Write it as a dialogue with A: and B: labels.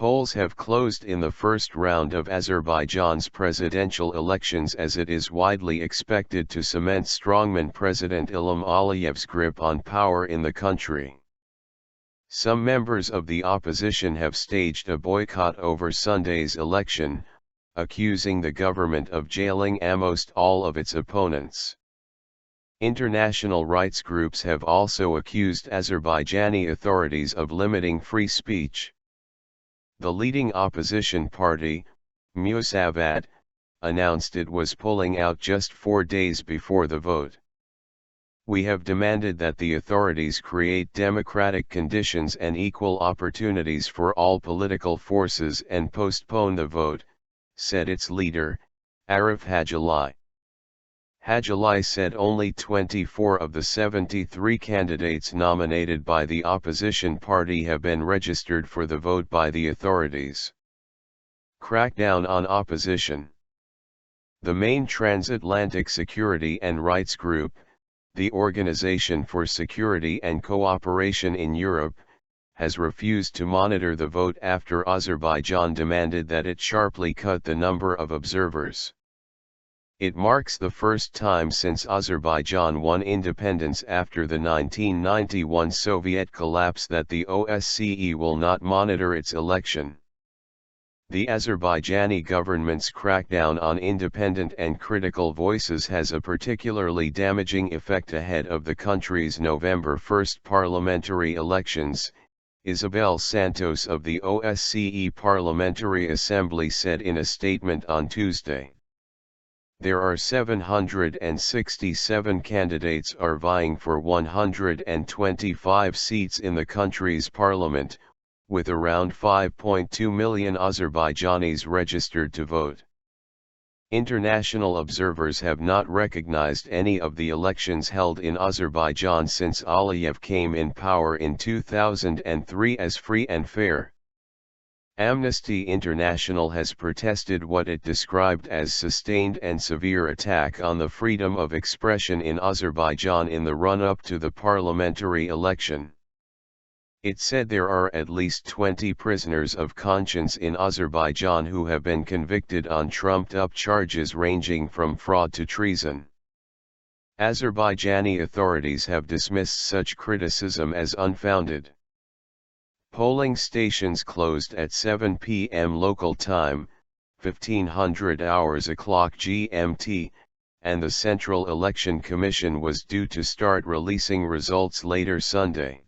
A: Polls have closed in the first round of Azerbaijan's presidential elections as it is widely expected to cement strongman President Ilham Aliyev's grip on power in the country. Some members of the opposition have staged a boycott over Sunday's election, accusing the government of jailing amost all of its opponents. International rights groups have also accused Azerbaijani authorities of limiting free speech. The leading opposition party, Musavat, announced it was pulling out just 4 days before the vote. "We have demanded that the authorities create democratic conditions and equal opportunities for all political forces and postpone the vote," said its leader, Arif Hajili. Hajili said only 24 of the 73 candidates nominated by the opposition party have been registered for the vote by the authorities. Crackdown on opposition. The main transatlantic security and rights group, the Organization for Security and Cooperation in Europe, has refused to monitor the vote after Azerbaijan demanded that it sharply cut the number of observers. It marks the first time since Azerbaijan won independence after the 1991 Soviet collapse that the OSCE will not monitor its election. The Azerbaijani government's crackdown on independent and critical voices has a particularly damaging effect ahead of the country's November 1 parliamentary elections, Isabel Santos of the OSCE Parliamentary Assembly said in a statement on Tuesday. There are 767 candidates are vying for 125 seats in the country's parliament, with around 5.2 million Azerbaijanis registered to vote. International observers have not recognized any of the elections held in Azerbaijan since Aliyev came in power in 2003 as free and fair. Amnesty International has protested what it described as sustained and severe attack on the freedom of expression in Azerbaijan in the run-up to the parliamentary election. It said there are at least 20 prisoners of conscience in Azerbaijan who have been convicted on trumped-up charges ranging from fraud to treason. Azerbaijani authorities have dismissed such criticism as unfounded. Polling stations closed at 7 p.m. local time, 1500 hours o'clock GMT, and the Central Election Commission was due to start releasing results later Sunday.